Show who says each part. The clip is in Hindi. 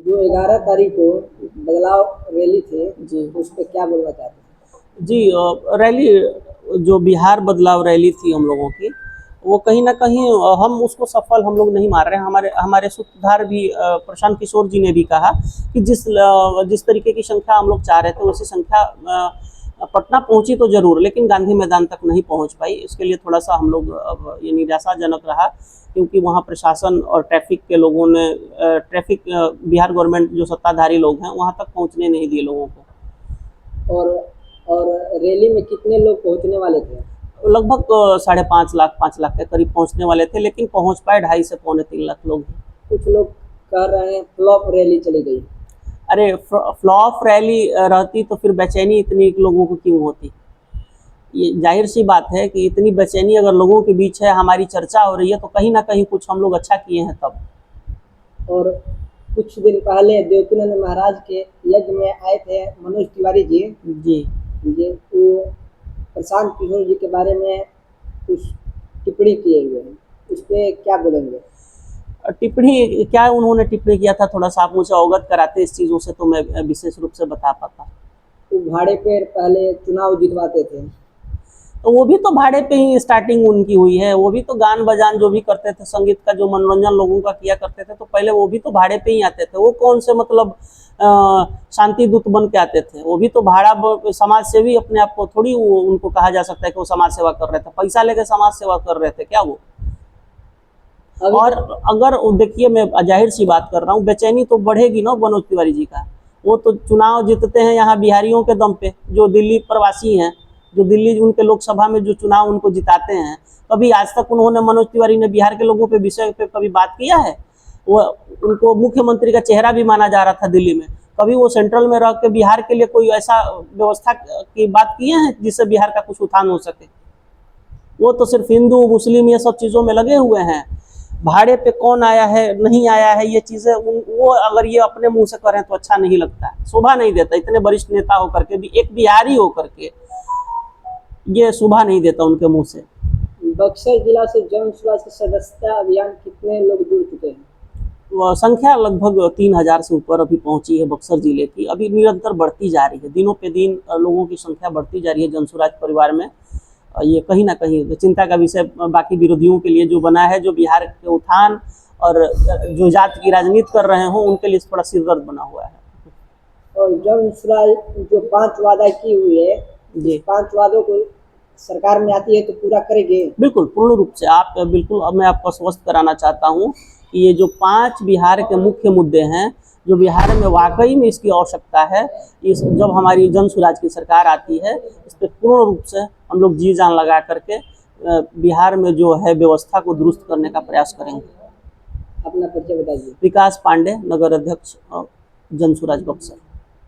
Speaker 1: जो 11 तारीख को बदलाव रैली थे
Speaker 2: जी
Speaker 1: उस पर क्या बोलना चाहते हैं?
Speaker 2: जी रैली, जो बिहार बदलाव रैली थी हम लोगों की, वो कहीं ना कहीं हम उसको सफल हम लोग नहीं मान रहे हैं। हमारे हमारे सूत्रधार भी प्रशांत किशोर जी ने भी कहा कि जिस तरीके की संख्या हम लोग चाह रहे थे वैसी संख्या पटना पहुंची तो जरूर, लेकिन गांधी मैदान तक नहीं पहुंच पाई। इसके लिए थोड़ा सा हम लोग ये निराशाजनक रहा, क्योंकि वहाँ प्रशासन और ट्रैफिक के लोगों ने बिहार गवर्नमेंट जो सत्ताधारी लोग हैं वहाँ तक पहुँचने नहीं दिए लोगों को।
Speaker 1: और रैली में कितने लोग पहुंचने वाले थे?
Speaker 2: लगभग 5.5 लाख 5 लाख के करीब पहुंचने वाले थे, लेकिन पहुंच पाए 2.5 से 3.25 लाख लोग।
Speaker 1: कुछ लोग कह रहे हैं फ्लॉप रैली चली गई।
Speaker 2: अरे फ्लॉप रैली रहती तो फिर बेचैनी इतनी लोगों को क्यों होती? ये जाहिर सी बात है कि इतनी बेचैनी अगर लोगों के बीच है, हमारी चर्चा हो रही है, तो कहीं ना कहीं कुछ हम लोग अच्छा किए हैं तब।
Speaker 1: और कुछ दिन पहले देवकीनंद महाराज के यज्ञ में आए थे मनोज तिवारी जी।
Speaker 2: जी
Speaker 1: वो प्रशांत किशोर जी के बारे में कुछ टिप्पणी किए हुए हैं, उस पर क्या बोलेंगे?
Speaker 2: टिप्पणी क्या उन्होंने टिप्पणी किया था, थोड़ा सा आप मुझे अवगत कराते इस चीज़ों से तो मैं विशेष रूप से बता पाता।
Speaker 1: वो भाड़े पर पहले चुनाव जितवाते थे।
Speaker 2: तो वो भी तो भाड़े पे ही स्टार्टिंग उनकी हुई है। वो भी तो गान बजान जो भी करते थे, संगीत का जो मनोरंजन लोगों का किया करते थे, तो पहले वो भी तो भाड़े पे ही आते थे। वो कौन से मतलब शांति दूत बन के आते थे? वो भी तो समाज सेवी अपने आप को थोड़ी उनको कहा जा सकता है कि वो समाज सेवा कर रहे थे। पैसा लेके समाज सेवा कर रहे थे क्या वो? और अगर देखिए, मैं जाहिर सी बात कर रहा हूँ, बेचैनी तो बढ़ेगी ना मनोज तिवारी जी का। वो तो चुनाव जीतते हैं यहाँ बिहारियों के दम पे, जो दिल्ली प्रवासी हैं, जो दिल्ली उनके लोकसभा में जो चुनाव उनको जिताते हैं। कभी आज तक उन्होंने, मनोज तिवारी ने, बिहार के लोगों पे विषय पे कभी बात किया है? वो उनको मुख्यमंत्री का चेहरा भी माना जा रहा था दिल्ली में। कभी वो सेंट्रल में रह के बिहार के लिए कोई ऐसा व्यवस्था की बात किए हैं जिससे बिहार का कुछ उत्थान हो सके? वो तो सिर्फ हिंदू मुस्लिम ये सब चीज़ों में लगे हुए हैं। भाड़े पे कौन आया है नहीं आया है, ये चीज़ें वो अगर ये अपने मुंह से करें तो अच्छा नहीं लगता है, शोभा नहीं देता। इतने वरिष्ठ नेता होकर के भी, एक बिहारी होकर के, ये शोभा नहीं देता उनके मुंह से।
Speaker 1: बक्सर जिला से जन सुराज के सदस्यता अभियान कितने लोग जुड़ चुके हैं?
Speaker 2: संख्या लगभग 3,000 से ऊपर अभी पहुंची है बक्सर जिले की। अभी निरंतर बढ़ती जा रही है, दिनों पे दिन लोगों की संख्या बढ़ती जा रही है जनसुराज परिवार में। ये कहीं ना कहीं चिंता का विषय बाकी विरोधियों के लिए जो बना है, जो बिहार के उत्थान और जो जात की राजनीति कर रहे हों उनके लिए थोड़ा सिरदर्द बना हुआ है।
Speaker 1: और जन सुराज जो 5 वादा की हुई है,
Speaker 2: जी
Speaker 1: 5 वादों को सरकार में आती है तो पूरा करेंगे?
Speaker 2: बिल्कुल, पूर्ण रूप से। आप बिल्कुल, अब मैं आपको स्वस्थ कराना चाहता हूँ कि ये जो 5 बिहार के मुख्य मुद्दे हैं, जो बिहार में वाकई में इसकी आवश्यकता है, इस जब हमारी जन सुराज की सरकार आती है, इस पर पूर्ण रूप से हम लोग जी जान लगा करके बिहार में जो है व्यवस्था को दुरुस्त करने का प्रयास करेंगे।
Speaker 1: अपना परिचय बताइए।
Speaker 2: विकास पांडे, नगर अध्यक्ष जन सुराज बक्सर।